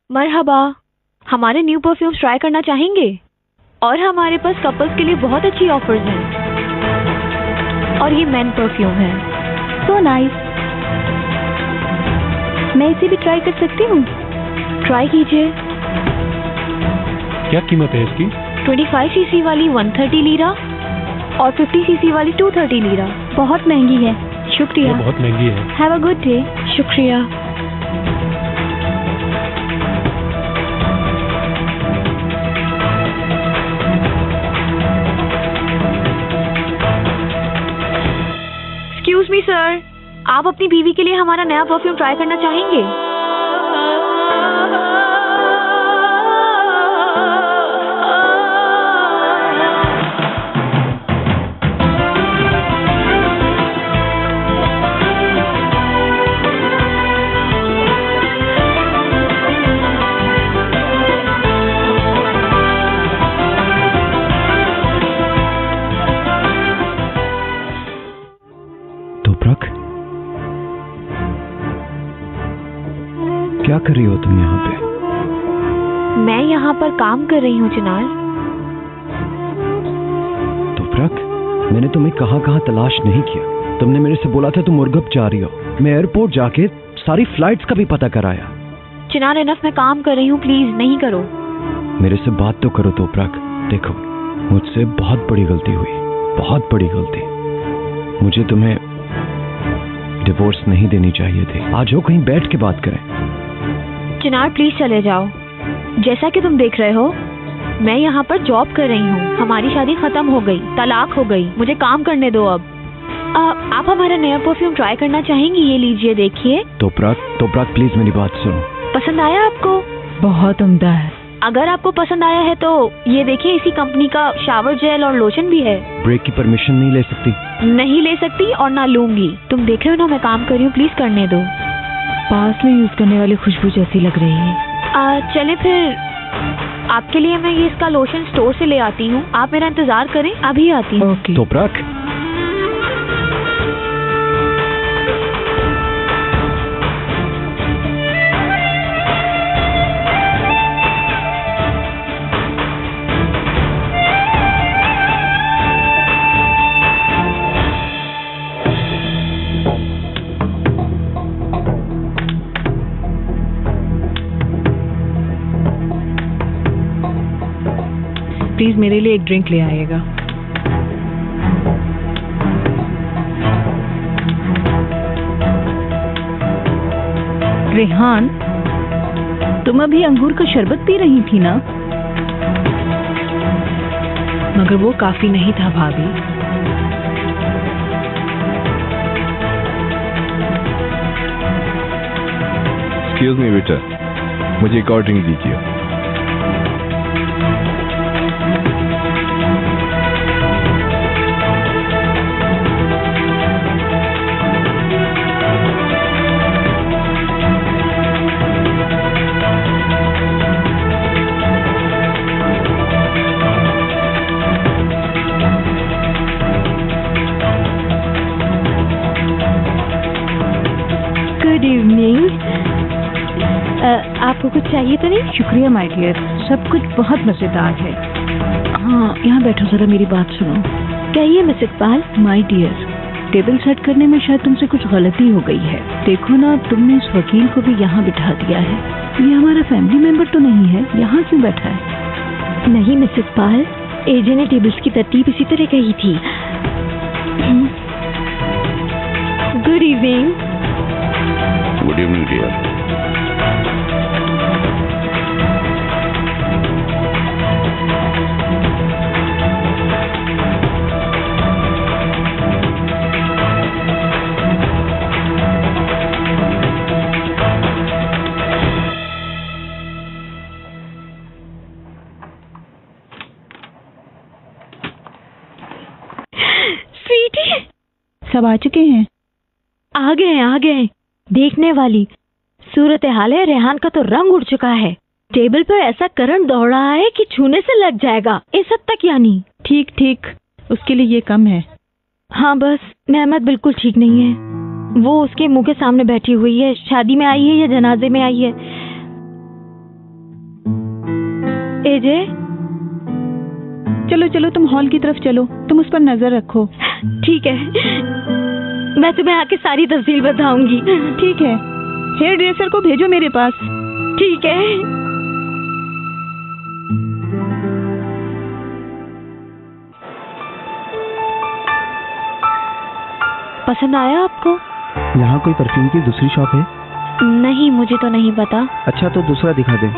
मरहबा, हमारे new perfumes try करना चाहेंगे? और हमारे पास कपल्स के लिए बहुत अच्छी ऑफर्स हैं। और ये मेन परफ्यूम है। So nice. मैं इसे भी ट्राई कर सकती हूँ? ट्राई कीजिए। क्या कीमत है इसकी? 25 सीसी वाली 130 लीरा और 50 सीसी वाली 230 लीरा। बहुत महंगी है। शुक्रिया। ये बहुत महंगी है। Have a good day. शुक्रिया। एक्सक्यूज मी सर, आप अपनी बीवी के लिए हमारा नया परफ्यूम ट्राई करना चाहेंगे? क्या कर रही हो तुम यहाँ पे? मैं यहाँ पर काम कर रही हूँ चिनार। तुपरक, मैंने तुम्हें कहाँ तलाश नहीं किया। तुमने मेरे से बोला था तुम मुर्गब जा रही हो। मैं एयरपोर्ट जाके सारी फ्लाइट्स का भी पता कराया। चिनार इनफ, मैं काम कर रही हूँ, प्लीज नहीं करो। मेरे से बात तो करो तुपरक। देखो, मुझसे बहुत बड़ी गलती हुई, बहुत बड़ी गलती। मुझे तुम्हें डिवोर्स नहीं देनी चाहिए थी। आज हो कहीं बैठ के बात करें। चिनार प्लीज चले जाओ। जैसा कि तुम देख रहे हो, मैं यहाँ पर जॉब कर रही हूँ। हमारी शादी खत्म हो गई, तलाक हो गई। मुझे काम करने दो अब। आप हमारा नया परफ्यूम ट्राई करना चाहेंगी? ये लीजिए, देखिए। तुपरक प्लीज मेरी बात सुनो। पसंद आया आपको? बहुत उम्दा है। अगर आपको पसंद आया है तो ये देखिए, इसी कंपनी का शावर जेल और लोशन भी है। ब्रेक की परमिशन नहीं ले सकती? नहीं ले सकती और ना लूंगी। तुम देख रहे हो ना मैं काम कर रही हूँ, प्लीज करने दो। पास में यूज करने वाली खुशबू जैसी लग रही है। चले फिर, आपके लिए मैं ये इसका लोशन स्टोर से ले आती हूँ। आप मेरा इंतजार करें, अभी आती हूँ। ओके। तुपरक, प्लीज मेरे लिए एक ड्रिंक ले आइएगा। रेहान, तुम अभी अंगूर का शरबत पी रही थी ना? मगर वो काफी नहीं था भाभी। एक्सक्यूज मी बेटा, मुझे एक और ड्रिंक दीजिए। Good evening. आपको कुछ चाहिए तो नहीं? शुक्रिया माय डियर, सब कुछ बहुत मजेदार है। हाँ, यहाँ बैठो, जरा मेरी बात सुनो। कहिए miss Iqbal. My dear, table set करने में शायद तुमसे कुछ गलती हो गई है। देखो ना, तुमने इस वकील को भी यहाँ बिठा दिया है। ये हमारा फैमिली मेंबर तो नहीं है, यहाँ क्यों बैठा है? नहीं मिस इकबाल, एजे ने टेबल्स की तरतीब इसी तरह कही थी। Good evening. Good evening dear. सब आ चुके हैं? आ गए। देखने वाली सूरत हाल है। रेहान का तो रंग उड़ चुका है। टेबल पर ऐसा करंट दौड़ रहा है कि छूने से लग जाएगा। इस हद तक यानी। ठीक, उसके लिए ये कम है। हाँ बस, नेमत बिल्कुल ठीक नहीं है। वो उसके मुंह के सामने बैठी हुई है। शादी में आई है या जनाजे में आई है? एजे, चलो चलो, तुम हॉल की तरफ चलो, तुम उस पर नजर रखो। ठीक है, मैं तुम्हें आके सारी तफसील बताऊंगी। ठीक है, हेयर ड्रेसर को भेजो मेरे पास। ठीक है। पसंद आया आपको? यहाँ कोई परफ्यूम की दूसरी शॉप है? नहीं, मुझे तो नहीं पता। अच्छा, तो दूसरा दिखा दे।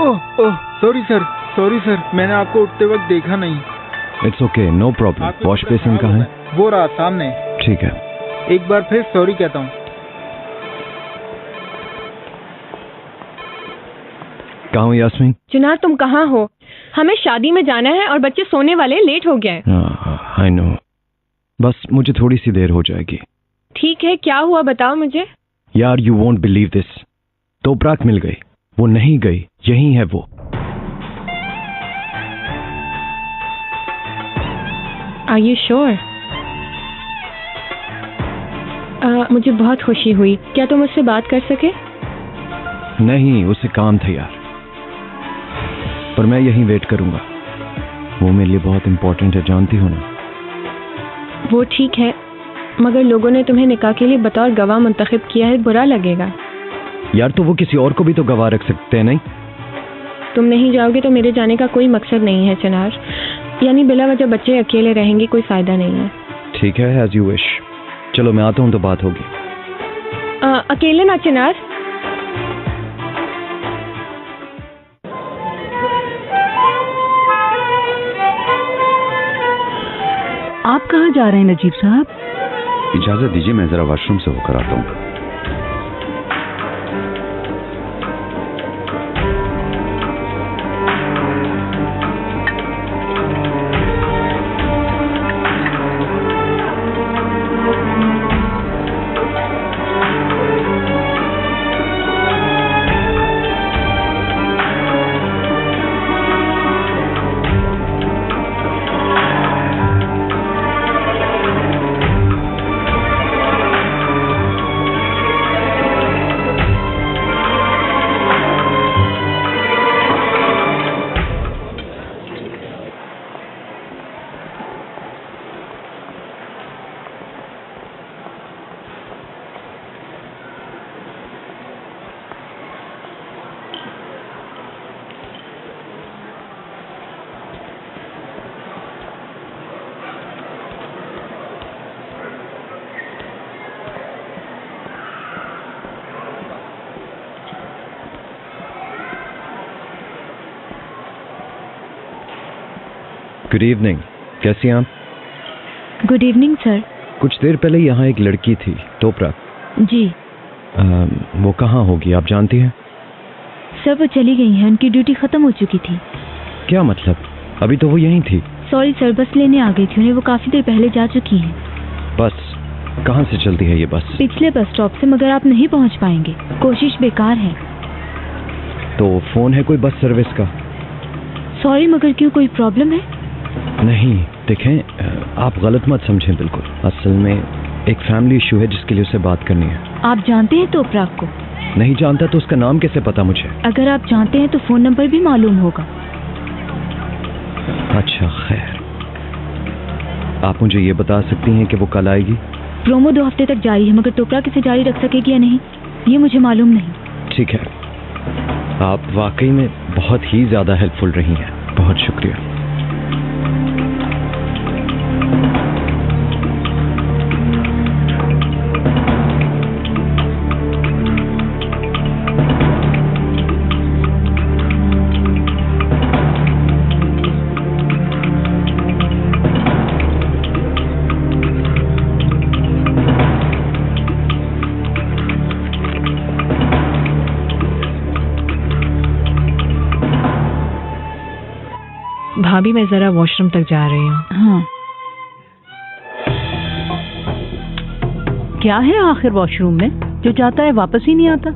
ओह सॉरी सर, मैंने आपको उठते वक्त देखा नहीं। It's okay, no problem. Wash basin कहाँ है? वो रहा सामने। ठीक है। एक बार फिर सॉरी कहता हूँ। कहाँ हो यास्मीन? चिनार, तुम कहाँ हो? हमें शादी में जाना है और बच्चे सोने वाले, लेट हो गए। आई नो, बस मुझे थोड़ी सी देर हो जाएगी। ठीक है, क्या हुआ बताओ मुझे। यार, you won't believe this. Toprak मिल गई। वो नहीं गई, यही है वो। Are you sure? मुझे बहुत खुशी हुई। क्या तुम उससे बात कर सके? नहीं, उसे काम था यार, पर मैं यहीं वेट करूंगा। वो मेरे लिए बहुत इंपॉर्टेंट है, जानती हो ना। वो ठीक है, मगर लोगों ने तुम्हें निकाह के लिए बतौर गवाह मुंतखब किया है, बुरा लगेगा। यार, तो वो किसी और को भी तो गवाह रख सकते हैं, नहीं? तुम नहीं जाओगे तो मेरे जाने का कोई मकसद नहीं है चिनार। यानी बिला वजह बच्चे अकेले रहेंगे, कोई फायदा नहीं है। ठीक है, एज यू विश। चलो मैं आता हूँ तो बात होगी। अकेले ना चिनार। आप कहाँ जा रहे हैं नजीब साहब? इजाजत दीजिए, मैं जरा वॉशरूम से होकर आता हूँ। गुड इवनिंग, कैसी हैं आप? Good evening sir. कुछ देर पहले यहाँ एक लड़की थी, तोपराक। जी। वो कहाँ होगी, आप जानती हैं? सर, वो चली गई हैं, उनकी ड्यूटी खत्म हो चुकी थी। क्या मतलब? अभी तो वो यहीं थी। सॉरी सर, बस लेने आ गई थी उन्हें, वो काफी देर पहले जा चुकी हैं। बस कहाँ से चलती है ये बस? पिछले बस स्टॉप से, मगर आप नहीं पहुँच पाएंगे, कोशिश बेकार है। तो फोन है कोई बस सर्विस का? सॉरी, मगर क्यों, कोई प्रॉब्लम है? नहीं, देखें, आप गलत मत समझें बिल्कुल। असल में एक फैमिली इशू है जिसके लिए उसे बात करनी है। आप जानते हैं तोपराक को? नहीं जानता तो उसका नाम कैसे पता मुझे? अगर आप जानते हैं तो फोन नंबर भी मालूम होगा। अच्छा, खैर, आप मुझे ये बता सकती हैं कि वो कल आएगी? प्रोमो 2 हफ्ते तक जारी है, मगर तोपराक इसे जारी रख सकेगी या नहीं ये मुझे मालूम नहीं। ठीक है, आप वाकई में बहुत ही ज्यादा हेल्पफुल रही हैं, बहुत शुक्रिया। भाभी, मैं जरा वॉशरूम तक जा रही हूँ। हाँ, क्या है आखिर वॉशरूम में? जो जाता है वापस ही नहीं आता।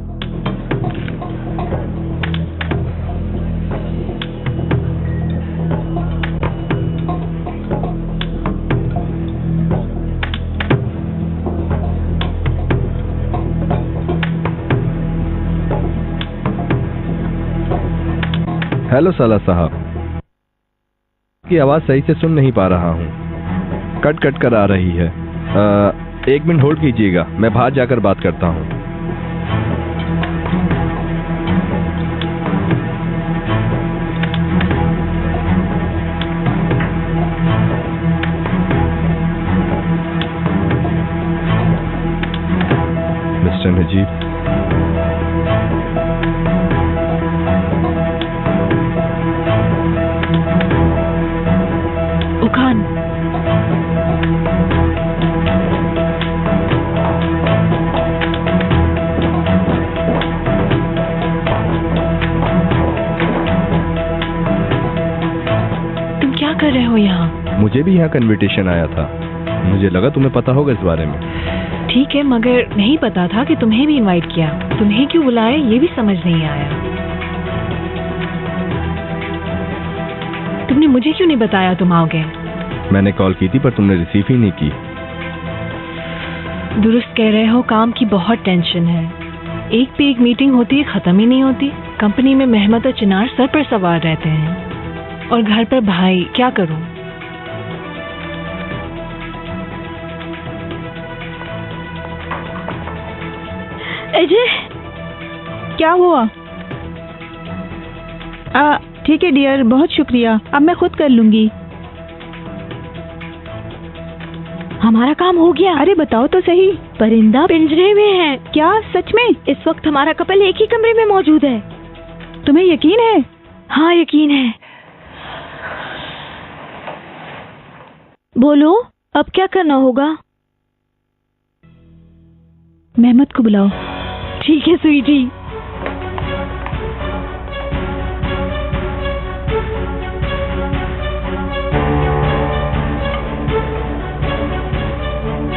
हेलो साला साहब, की आवाज सही से सुन नहीं पा रहा हूँ, कट कट कर आ रही है। 1 मिनट होल्ड कीजिएगा, मैं बाहर जाकर बात करता हूँ। मिस्टर नजीब, उखान, तुम क्या कर रहे हो यहाँ? मुझे भी यहाँ का इन्विटेशन आया था, मुझे लगा तुम्हें पता होगा इस बारे में। ठीक है, मगर नहीं पता था कि तुम्हें भी इनवाइट किया। तुम्हें क्यों बुलाया ये भी समझ नहीं आया। तुमने मुझे क्यों नहीं बताया तुम आओगे? मैंने कॉल की थी पर तुमने रिसीव ही नहीं की। दुरुस्त कह रहे हो, काम की बहुत टेंशन है। एक पे एक मीटिंग होती है, खत्म ही नहीं होती। कंपनी में मेहमत और चिनार सर पर सवार रहते हैं और घर पर भाई। क्या करूं? अजय, क्या हुआ? ठीक है डियर, बहुत शुक्रिया, अब मैं खुद कर लूंगी। हमारा काम हो गया। अरे बताओ तो सही। परिंदा पिंजरे में है। क्या सच में? इस वक्त हमारा कपल एक ही कमरे में मौजूद है। तुम्हें यकीन है? हाँ यकीन है। बोलो, अब क्या करना होगा? मेहमत को बुलाओ। ठीक है स्वीटी।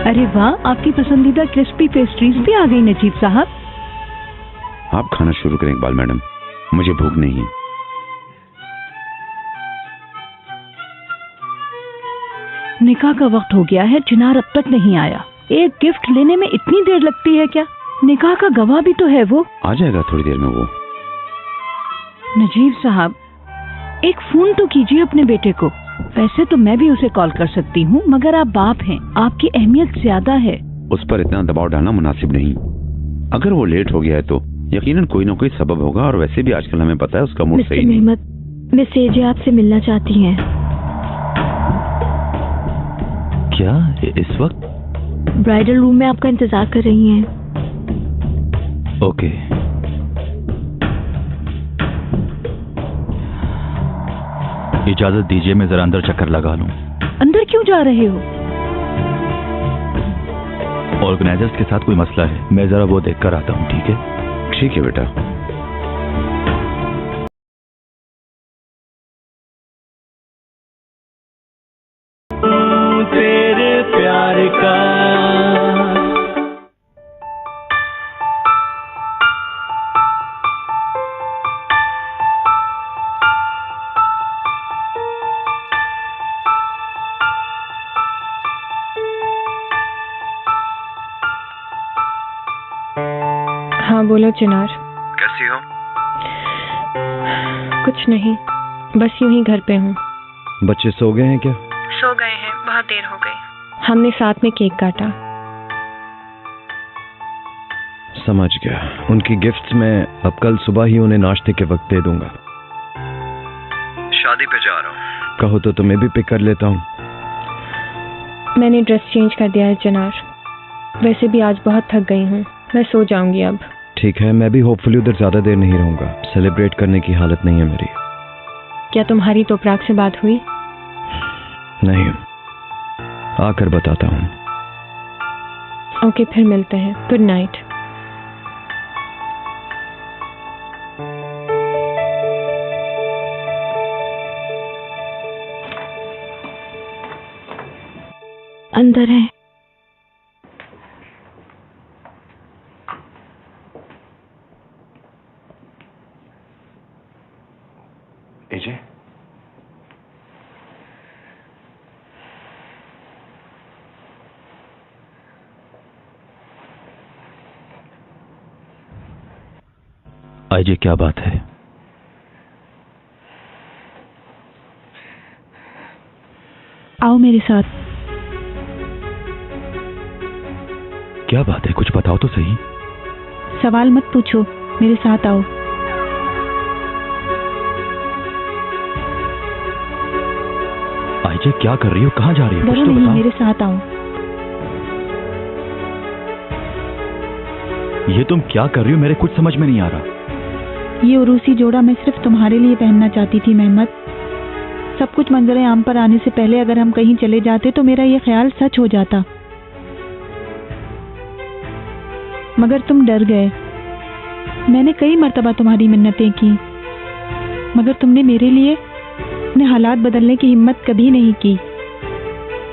अरे वाह, आपकी पसंदीदा क्रिस्पी पेस्ट्रीज भी आ गई नजीब साहब। आप खाना शुरू करें इकबाल मैडम, मुझे भूख नहीं है। निकाह का वक्त हो गया है, चिनार अब तक नहीं आया। एक गिफ्ट लेने में इतनी देर लगती है क्या? निकाह का गवाह भी तो है वो। आ जाएगा थोड़ी देर में वो। नजीब साहब, एक फोन तो कीजिए अपने बेटे को। वैसे तो मैं भी उसे कॉल कर सकती हूँ, मगर आप बाप हैं, आपकी अहमियत ज्यादा है। उस पर इतना दबाव डालना मुनासिब नहीं। अगर वो लेट हो गया है तो यकीनन कोई ना कोई सबब होगा, और वैसे भी आजकल हमें पता है उसका मूड सही नहीं। मिस एजे आपसे मिलना चाहती हैं। क्या इस वक्त? ब्राइडल रूम में आपका इंतजार कर रही हैं। ओके। इजाजत दीजिए, मैं जरा अंदर चक्कर लगा लूं। अंदर क्यों जा रहे हो? ऑर्गेनाइजर्स के साथ कोई मसला है, मैं जरा वो देख कर आता हूँ। ठीक है? ठीक है बेटा। तेरे प्यार का हाँ बोलो चिनार। कैसी हो? कुछ नहीं, बस यूं ही घर पे हूँ। बच्चे सो गए हैं क्या? सो गए हैं, बहुत देर हो गई। हमने साथ में केक काटा। समझ गया। उनकी गिफ्ट्स मैं अब कल सुबह ही उन्हें नाश्ते के वक्त दे दूंगा। शादी पे जा रहा हूँ, कहो तो तुम्हें भी पिक कर लेता हूँ। मैंने ड्रेस चेंज कर दिया है चिनार। वैसे भी आज बहुत थक गई हूँ, मैं सो जाऊंगी अब। ठीक है, मैं भी होपफुली उधर ज्यादा देर नहीं रहूंगा। सेलिब्रेट करने की हालत नहीं है मेरी। क्या तुम्हारी तोपराग से बात हुई? नहीं, आकर बताता हूँ। ओके, फिर मिलते हैं। Good night. अंदर है। एजे, आइए, क्या बात है? मेरे साथ। क्या बात है, कुछ बताओ तो सही। सवाल मत पूछो, मेरे साथ आओ। आईजे क्या कर रही हो, कहाँ जा रही हो, कुछ डरो तो नहीं, बताओ। मेरे साथ आओ। ये तुम क्या कर रही हो, मेरे कुछ समझ में नहीं आ रहा। ये उरूसी जोड़ा मैं सिर्फ तुम्हारे लिए पहनना चाहती थी मेहमत। सब कुछ मंजरे आम पर आने से पहले अगर हम कहीं चले जाते तो मेरा ये ख्याल सच हो जाता, मगर तुम डर गए। मैंने कई मर्तबा तुम्हारी मिन्नतें की, मगर तुमने मेरे लिए अपने हालात बदलने की हिम्मत कभी नहीं की।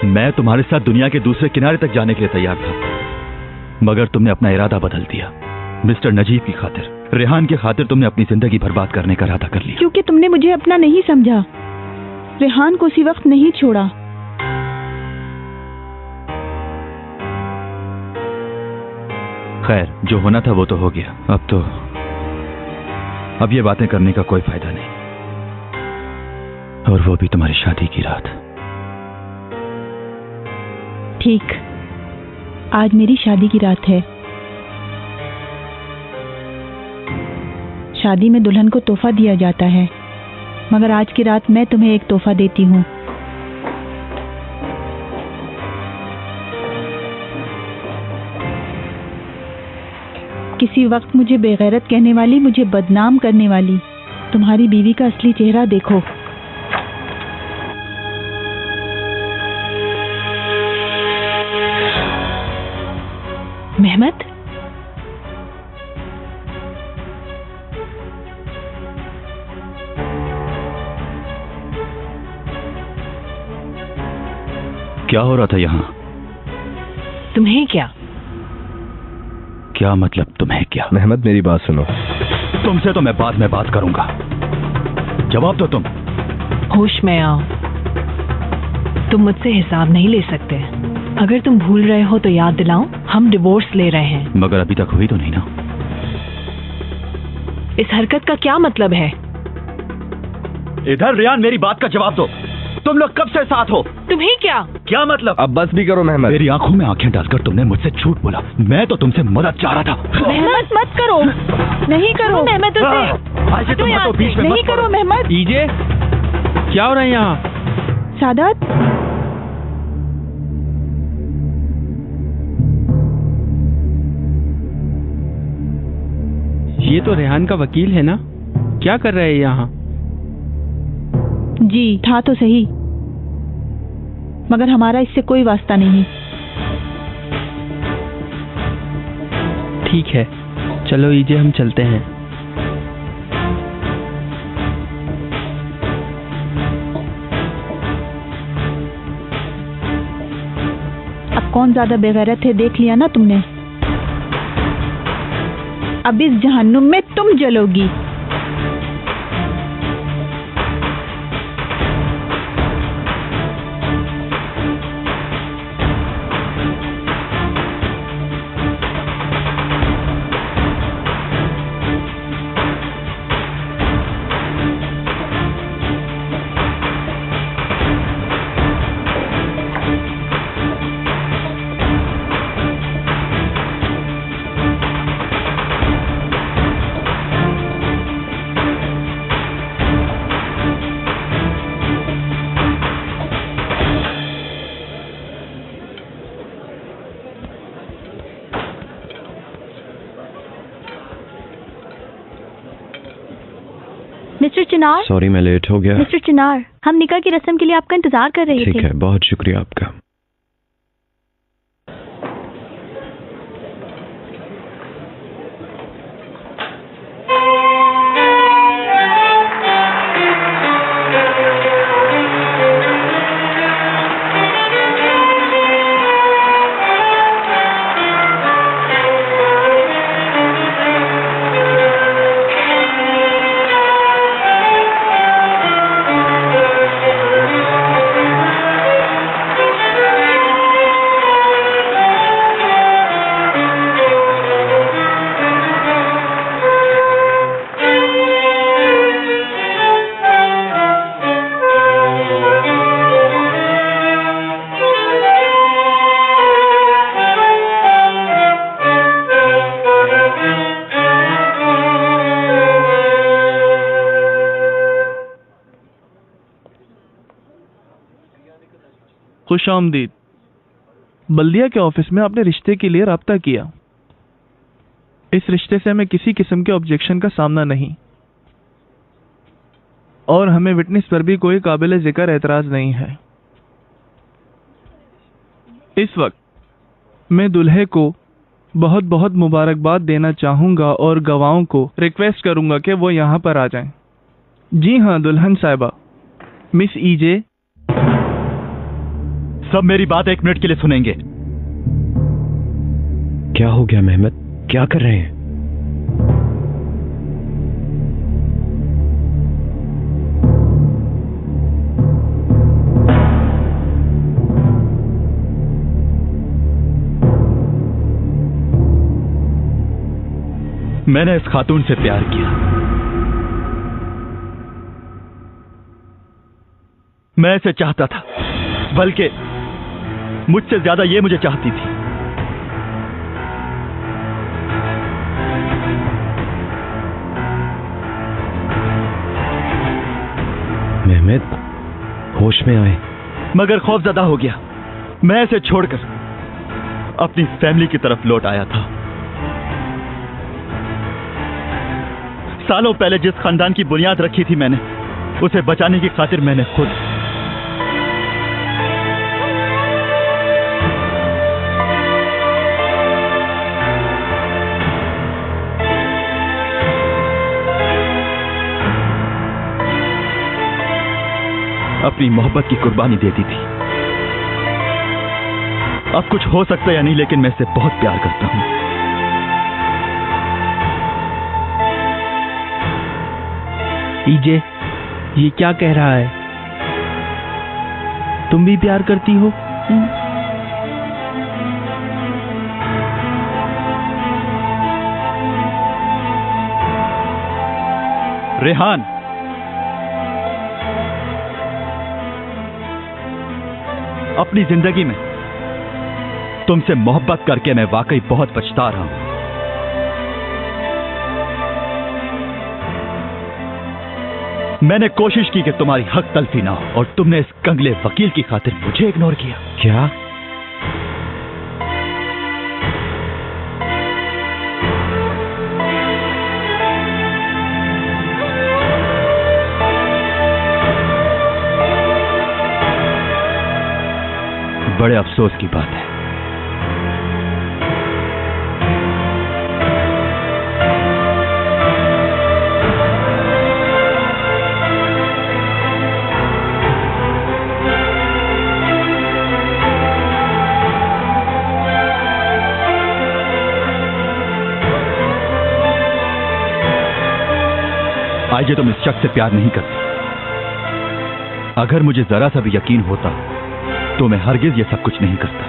मैं तुम्हारे साथ दुनिया के दूसरे किनारे तक जाने के लिए तैयार था, मगर तुमने अपना इरादा बदल दिया। मिस्टर नजीब की खातिर, रेहान की खातिर तुमने अपनी जिंदगी बर्बाद करने का इरादा कर लिया। क्योंकि तुमने मुझे अपना नहीं समझा, रेहान को उसी वक्त नहीं छोड़ा। खैर, जो होना था वो तो हो गया। अब ये बातें करने का कोई फायदा नहीं, और वो भी तुम्हारी शादी की रात। ठीक, आज मेरी शादी की रात है। शादी में दुल्हन को तोहफा दिया जाता है, मगर आज की रात मैं तुम्हें एक तोहफा देती हूँ। किसी वक्त मुझे बेगैरत कहने वाली, मुझे बदनाम करने वाली तुम्हारी बीवी का असली चेहरा देखो। मेहमत, क्या हो रहा था यहाँ? तुम्हें क्या? क्या मतलब तुम्हें क्या? मेहमत, मेरी बात सुनो। तुमसे तो मैं बाद में बात करूंगा, जवाब दो तुम। होश में आओ, तुम मुझसे हिसाब नहीं ले सकते। अगर तुम भूल रहे हो तो याद दिलाऊं, हम डिवोर्स ले रहे हैं। मगर अभी तक हुई तो नहीं ना। इस हरकत का क्या मतलब है? इधर रियान, मेरी बात का जवाब दो। तुम लोग कब से साथ हो? तुम्हें क्या? क्या मतलब? अब बस भी करो मेहमत। मेरी आंखों में आंखें डालकर तुमने मुझसे झूठ बोला। मैं तो तुमसे मदद चाह रहा था। मेहमत मत करो, नहीं करो मेहमत, आइए तुम मत, बीच में नहीं मत करो मेहमत। ईजे, क्या हो रहा है यहाँ? सादात, ये तो रेहान का वकील है ना? क्या कर रहे हैं यहाँ? जी था तो सही, मगर हमारा इससे कोई वास्ता नहीं। ठीक है, चलो ईजे, हम चलते हैं। अब कौन ज्यादा बेगैरत है देख लिया ना तुमने। अब इस जहन्नुम में तुम जलोगी। मिस्टर चिनार, सॉरी मैं लेट हो गया। मिस्टर चिनार, हम निकाह की रस्म के लिए आपका इंतजार कर रहे थे। ठीक है, बहुत शुक्रिया आपका। खुश आमदीद। बल्दिया के ऑफिस में आपने रिश्ते के लिए राब्ता किया। इस रिश्ते से हमें किसी किस्म के ऑब्जेक्शन का सामना नहीं, और हमें विटनेस पर भी कोई काबिल जिक्र एतराज नहीं है। इस वक्त मैं दुल्हे को बहुत बहुत मुबारकबाद देना चाहूंगा और गवाहों को रिक्वेस्ट करूंगा कि वो यहाँ पर आ जाएं। जी हाँ दुल्हन साहिबा, मिस ईजे। सब मेरी बात एक मिनट के लिए सुनेंगे। क्या हो गया मेहमद, क्या कर रहे हैं? मैंने इस खातून से प्यार किया। मैं इसे चाहता था, बल्कि मुझसे ज्यादा ये मुझे चाहती थी। मेहमद, होश में आए। मगर खौफजदा हो गया। मैं इसे छोड़कर अपनी फैमिली की तरफ लौट आया था। सालों पहले जिस खानदान की बुनियाद रखी थी मैंने, उसे बचाने की खातिर मैंने खुद अपनी मोहब्बत की कुर्बानी दे दी थी। अब कुछ हो सकता है या नहीं, लेकिन मैं इसे बहुत प्यार करता हूं। ईजे, ये क्या कह रहा है? तुम भी प्यार करती हो? रेहान, अपनी जिंदगी में तुमसे मोहब्बत करके मैं वाकई बहुत पछता रहा हूं। मैंने कोशिश की कि तुम्हारी हक तलफी ना हो, और तुमने इस कंगले वकील की खातिर मुझे इग्नोर किया। क्या? बड़े अफसोस की बात है। आज तुम इस शख्स से प्यार नहीं करती। अगर मुझे जरा सा भी यकीन होता तो मैं हरगिज ये सब कुछ नहीं करता।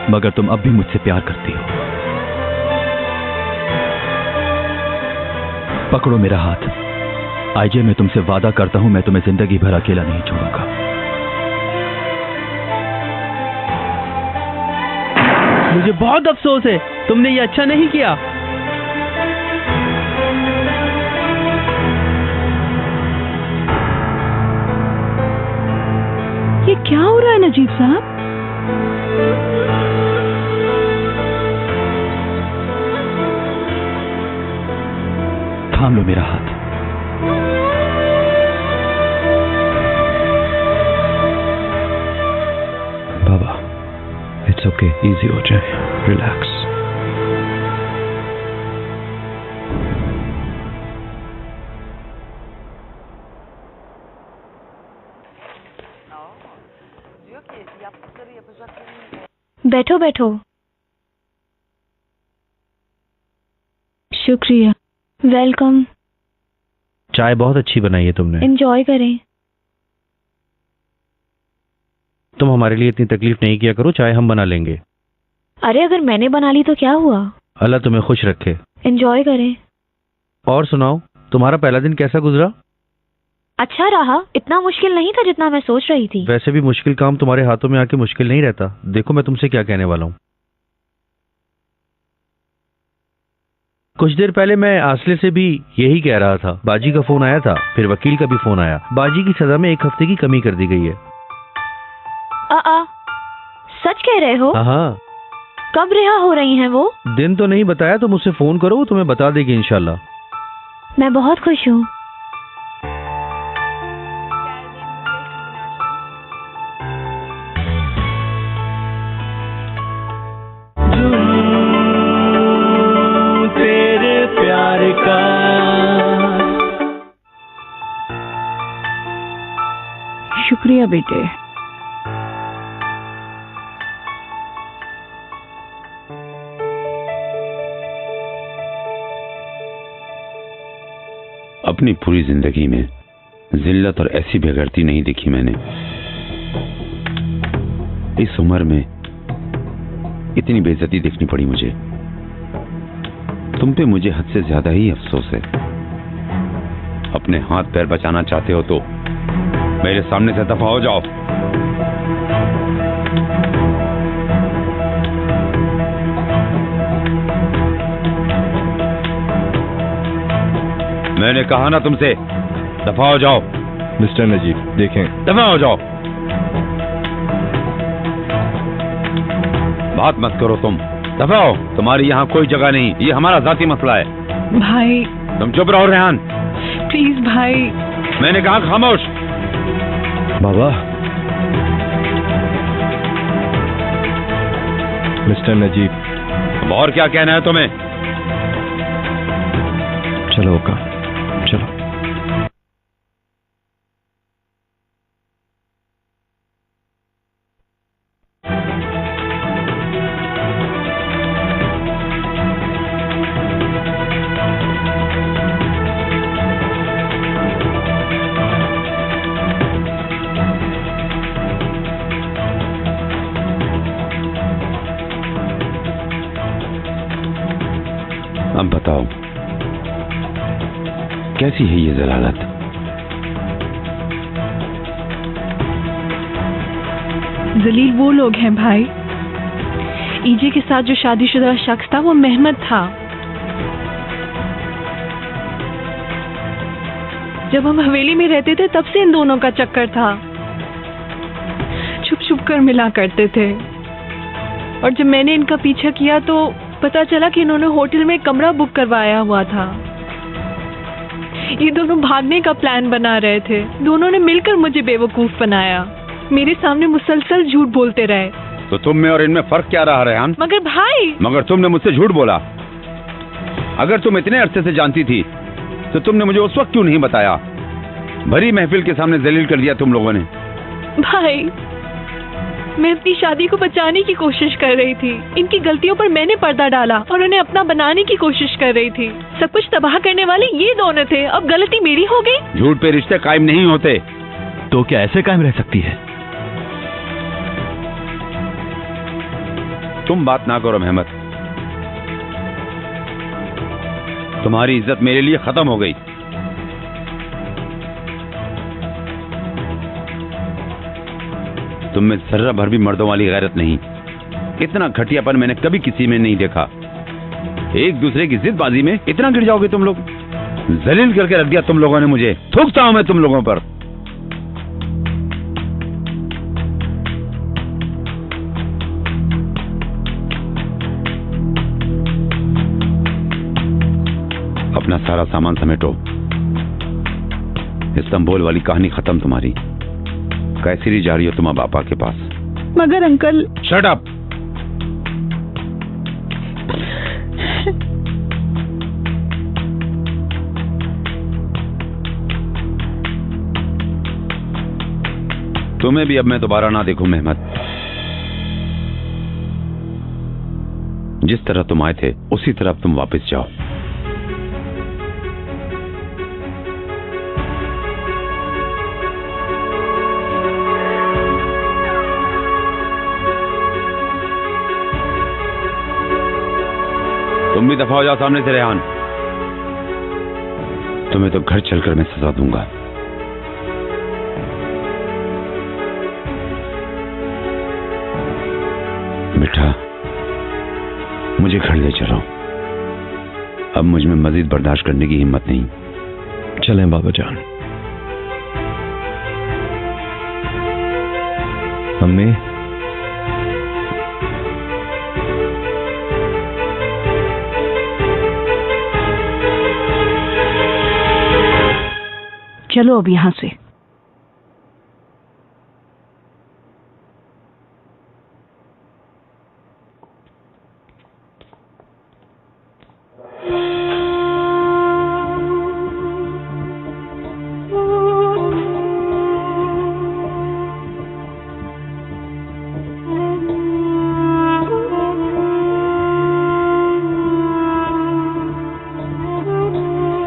मगर तुम अब भी मुझसे प्यार करती हो। पकड़ो मेरा हाथ। आईजे, मैं तुमसे वादा करता हूं, मैं तुम्हें जिंदगी भर अकेला नहीं छोड़ूंगा। मुझे बहुत अफसोस है, तुमने ये अच्छा नहीं किया। ये क्या हो रहा है नजीब साहब? थाम लो मेरा हाथ। बाबा, इट्स ओके, इजी हो जाए, रिलैक्स। बैठो बैठो। शुक्रिया। वेलकम। चाय बहुत अच्छी बनाई है तुमने। एंजॉय करें। तुम हमारे लिए इतनी तकलीफ नहीं किया करो, चाय हम बना लेंगे। अरे अगर मैंने बना ली तो क्या हुआ? अल्लाह तुम्हें खुश रखे। एंजॉय करें। और सुनाओ, तुम्हारा पहला दिन कैसा गुजरा? अच्छा रहा, इतना मुश्किल नहीं था जितना मैं सोच रही थी। वैसे भी मुश्किल काम तुम्हारे हाथों में आके मुश्किल नहीं रहता। देखो मैं तुमसे क्या कहने वाला हूँ। कुछ देर पहले मैं आसले से भी यही कह रहा था। बाजी का फोन आया था, फिर वकील का भी फोन आया। बाजी की सजा में 1 हफ्ते की कमी कर दी गई है। सच कह रहे हो? हाँ। कब रिहा हो रही हैं वो? दिन तो नहीं बताया, तो मुझसे फोन करो, वो तुम्हें बता देगी इंशाल्लाह। मैं बहुत खुश हूँ। तेरे प्यार का शुक्रिया बेटे। अपनी पूरी जिंदगी में जिल्लत और ऐसी बेगैरती नहीं देखी मैंने। इस उम्र में इतनी बेइज्जती देखनी पड़ी मुझे। तुम पे मुझे हद से ज्यादा ही अफसोस है। अपने हाथ पैर बचाना चाहते हो तो मेरे सामने से दफा हो जाओ। मैंने कहा ना तुमसे, दफा हो जाओ। मिस्टर नजीब देखें, दफा हो जाओ। बात मत करो तुम, दफा हो। तुम्हारी यहाँ कोई जगह नहीं, ये हमारा जाती मसला है। भाई तुम चुप रहो रेहान। प्लीज भाई। मैंने कहा खामोश। बाबा। मिस्टर नजीब, अब और क्या कहना है तुम्हें? चलो ओका, चलो। अब बताओ, कैसी है ये जलालत? जलील वो लोग हैं भाई। ईजे के साथ जो शादीशुदा शख्स था वो मेहमद था। जब हम हवेली में रहते थे तब से इन दोनों का चक्कर था। छुप छुप कर मिला करते थे। और जब मैंने इनका पीछा किया तो पता चला कि इन्होंने होटल में कमरा बुक करवाया हुआ था। ये दोनों भागने का प्लान बना रहे थे। दोनों ने मिलकर मुझे बेवकूफ बनाया। मेरे सामने मुसलसल झूठ बोलते रहे। तो तुम में और इनमें फर्क क्या रहा रेहान? मगर भाई, मगर तुमने मुझसे झूठ बोला। अगर तुम इतने अरसे से जानती थी तो तुमने मुझे उस वक्त क्यों नहीं बताया? भरी महफिल के सामने जलील कर दिया तुम लोगों ने। भाई, मैं अपनी शादी को बचाने की कोशिश कर रही थी। इनकी गलतियों पर मैंने पर्दा डाला और उन्हें अपना बनाने की कोशिश कर रही थी। सब कुछ तबाह करने वाले ये दोनों थे। अब गलती मेरी हो गई। झूठ पे रिश्ते कायम नहीं होते। तो क्या ऐसे कायम रह सकती है? तुम बात ना करो मेहमद। तुम्हारी इज्जत मेरे लिए खत्म हो गई। तुम में जर्रा भर भी मर्दों वाली गैरत नहीं। इतना घटियापन मैंने कभी किसी में नहीं देखा। एक दूसरे की जिदबाजी में इतना गिर जाओगे तुम लोग। जलील करके रख दिया तुम लोगों ने मुझे। थूकता हूं मैं तुम लोगों पर। अपना सारा सामान समेटो। इस्तांबुल वाली कहानी खत्म तुम्हारी। कैसी रही जा रही हो तुम अब आपा के पास? मगर अंकल। Shut up. तुम्हें भी अब मैं दोबारा ना देखूं मेहमद। जिस तरह तुम आए थे उसी तरह तुम वापस जाओ। तुम भी दफा हो जाओ सामने से रेहान। तुम्हें तो घर चलकर मैं सजा दूंगा। बेटा, मुझे घर ले चलो। अब मुझ में मजीद बर्दाश्त करने की हिम्मत नहीं। चलें बाबा जान। अम्मी, चलो अब यहाँ से।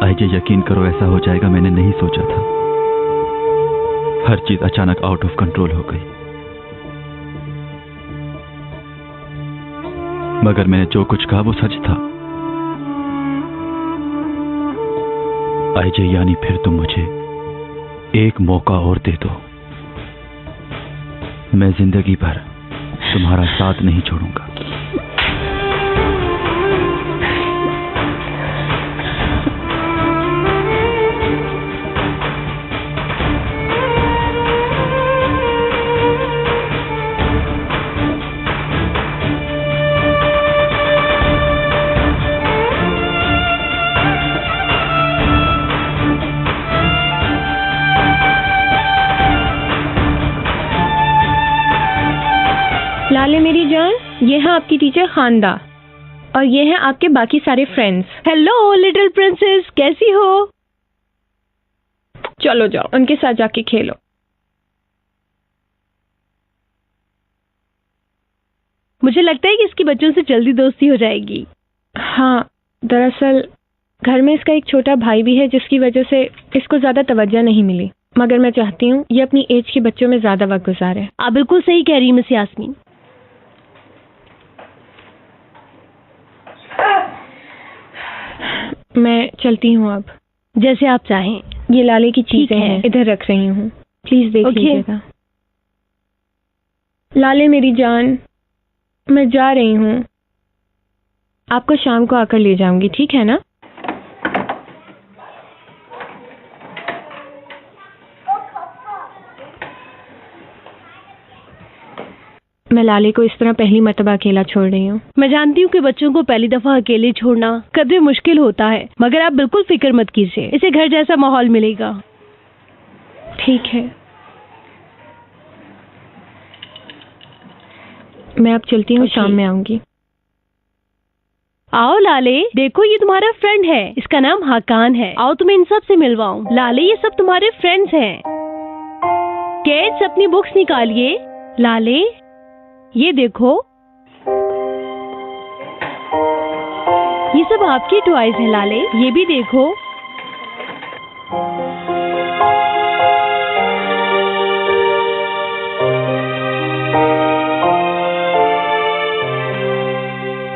आइए, यकीन करो ऐसा हो जाएगा मैंने नहीं सोचा था। हर चीज अचानक आउट ऑफ कंट्रोल हो गई। मगर मैंने जो कुछ कहा वो सच था। आइए, यानी फिर तुम मुझे एक मौका और दे दो। मैं जिंदगी भर तुम्हारा साथ नहीं छोड़ूंगा। लाले मेरी जान, ये है आपकी टीचर खानदा और ये हैं आपके बाकी सारे फ्रेंड्स। हेलो लिटिल प्रिंसेस, कैसी हो? चलो जाओ, उनके साथ जाके खेलो। मुझे लगता है कि इसकी बच्चों से जल्दी दोस्ती हो जाएगी। हाँ, दरअसल घर में इसका एक छोटा भाई भी है जिसकी वजह से इसको ज्यादा तवज्जो नहीं मिली, मगर मैं चाहती हूँ ये अपनी एज के बच्चों में ज्यादा वक्त गुजारे। आप बिल्कुल सही कह रही हैं मिस यास्मीन। मैं चलती हूँ अब। जैसे आप चाहें। ये लाले की चीजें हैं, इधर रख रही हूँ, प्लीज देख लीजिएगा। लाले मेरी जान, मैं जा रही हूँ, आपको शाम को आकर ले जाऊंगी, ठीक है ना? मैं लाले को इस तरह पहली मर्तबा अकेला छोड़ रही हूँ। मैं जानती हूँ कि बच्चों को पहली दफा अकेले छोड़ना कदरे मुश्किल होता है, मगर आप बिल्कुल फिक्र मत कीजिए, इसे घर जैसा माहौल मिलेगा। ठीक है, मैं अब चलती हूँ, शाम में आऊंगी। आओ लाले, देखो ये तुम्हारा फ्रेंड है, इसका नाम हाकान है। आओ तुम्हें इन सब से मिलवाऊं। लाले, ये सब तुम्हारे फ्रेंड्स हैं। किड्स, अपनी बुक्स निकालिए। लाले, ये देखो, ये सब आपकी टॉयज हैं। लाले, ये भी देखो।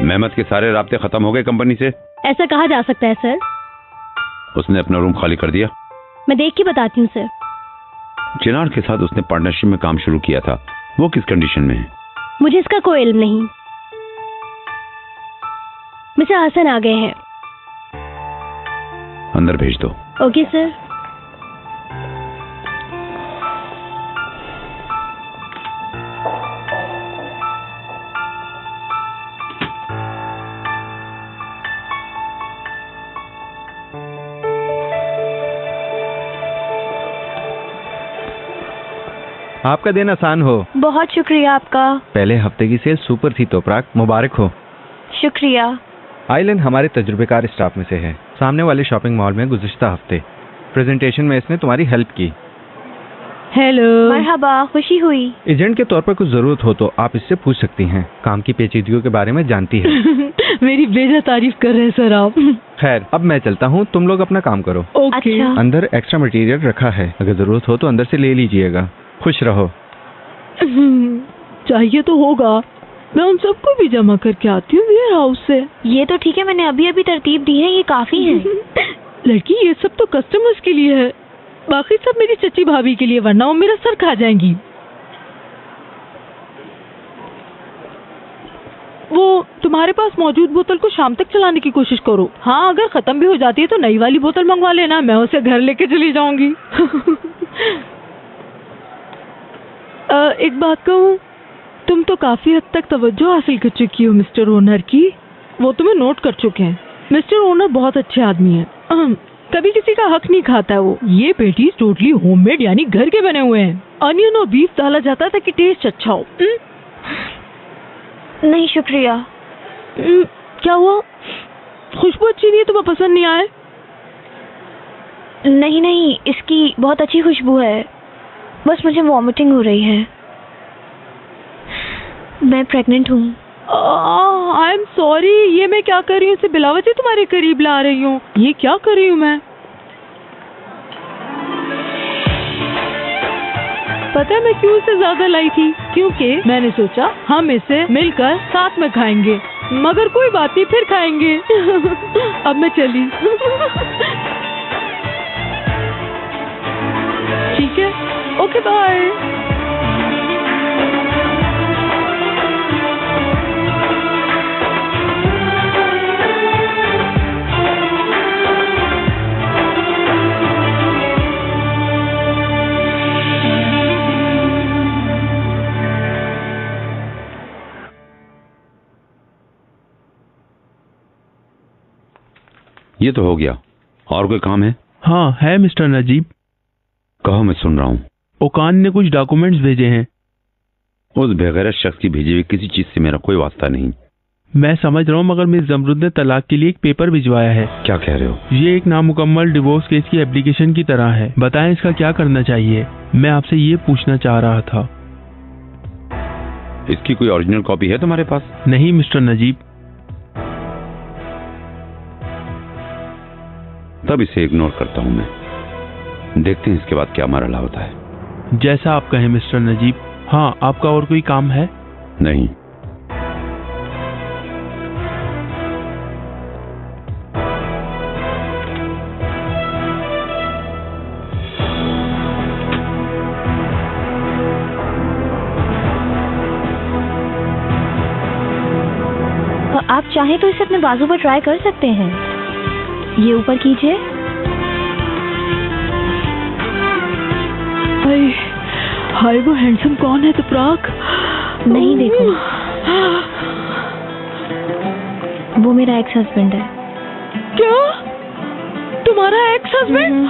मेहमत के सारे राब्ते खत्म हो गए कंपनी से? ऐसा कहा जा सकता है सर। उसने अपना रूम खाली कर दिया? मैं देख के बताती हूँ सर। चिनार के साथ उसने पार्टनरशिप में काम शुरू किया था, वो किस कंडीशन में है? मुझे इसका कोई इल्म नहीं। मिस्टर हसन आ गए हैं। अंदर भेज दो। Okay sir. आपका दिन आसान हो। बहुत शुक्रिया आपका। पहले हफ्ते की सेल सुपर थी तोपराक, मुबारक हो। शुक्रिया। आइलन हमारे तजुर्बेकार स्टाफ में से है। सामने वाले शॉपिंग मॉल में गुज़िश्ता हफ्ते प्रेजेंटेशन में इसने तुम्हारी हेल्प की। हेलो। मरहबा, खुशी हुई। एजेंट के तौर पर कुछ जरूरत हो तो आप इससे पूछ सकती हैं। काम की पेचीदगियों के बारे में जानती है। मेरी बेजा तारीफ कर रहे हैं सर आप। खैर, अब मैं चलता हूँ, तुम लोग अपना काम करो। ओके। अंदर एक्स्ट्रा मटेरियल रखा है, अगर जरूरत हो तो अंदर से ले लीजिएगा। खुश रहो। चाहिए तो होगा, मैं उन सबको भी जमा करके आती हूँ वेयर हाउस से। ये तो ठीक है, मैंने अभी अभी तरतीब दी है, ये काफी है। लड़की, ये सब तो कस्टमर्स के लिए है, बाकी सब मेरी चची भाभी के लिए, वरना वो मेरा सर खा जाएंगी। वो तुम्हारे पास मौजूद बोतल को शाम तक चलाने की कोशिश करो। हाँ, अगर खत्म भी हो जाती है तो नई वाली बोतल मंगवा लेना, मैं उसे घर लेके चली जाऊंगी। एक बात कहूँ, तुम तो काफी हद तक तवज्जो हासिल कर चुकी हो मिस्टर ओनर की। वो तुम्हें नोट कर चुके हैं। मिस्टर ओनर बहुत अच्छे आदमी है, कभी किसी का हक नहीं खाता है वो। ये पेटीज टोटली होममेड यानी घर के बने हुए हैं। अनियन और बीफ डाला जाता है ताकि टेस्ट अच्छा हो। नहीं शुक्रिया। क्या हुआ? खुशबू अच्छी नहीं है, तुम्हें पसंद नहीं आए? नहीं नहीं, इसकी बहुत अच्छी खुशबू है, बस मुझे वॉमिटिंग हो रही है। मैं प्रेग्नेंट हूँ। आई एम सॉरी, ये मैं क्या कर रही हूँ? इसे बिलावती तुम्हारे करीब ला रही हूँ। ये क्या कर रही हूँ मैं? पता है मैं क्यों इसे ज्यादा लाई थी? क्योंकि मैंने सोचा हम इसे मिलकर साथ में खाएंगे, मगर कोई बात नहीं, फिर खाएंगे। अब मैं चली। ठीक है, ओके बाय। ये तो हो गया, और कोई काम है? हाँ है मिस्टर नजीब। कहो, मैं सुन रहा हूँ। ओकान ने कुछ डॉक्यूमेंट्स भेजे हैं। उस बेगैरत शख्स की भेजी हुई किसी चीज से मेरा कोई वास्ता नहीं। मैं समझ रहा हूँ, मगर मिस जमरुद ने तलाक के लिए एक पेपर भिजवाया है। क्या कह रहे हो? ये एक नामुकम्मल डिवोर्स केस की एप्लीकेशन की तरह है। बताएं इसका क्या करना चाहिए? मैं आपसे ये पूछना चाह रहा था। इसकी कोई ओरिजिनल कॉपी है तुम्हारे पास? नहीं मिस्टर नजीब। तब इसे इग्नोर करता हूं मैं। देखते हैं इसके बाद क्या मरहला होता है। जैसा आप कहें मिस्टर नजीब। हाँ, आपका और कोई काम है? नहीं। आप चाहें तो इसे अपने बाजू पर ट्राई कर सकते हैं। ये ऊपर कीजिए। हाय, वो हैंडसम कौन है तुपराक? नहीं देखो, वो मेरा एक्स हस्बैंड है। क्या? तुम्हारा एक्स हस्बैंड?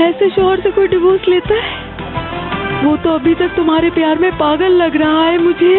ऐसे शोहर से कोई डिवोर्स लेता है? वो तो अभी तक तुम्हारे प्यार में पागल लग रहा है मुझे।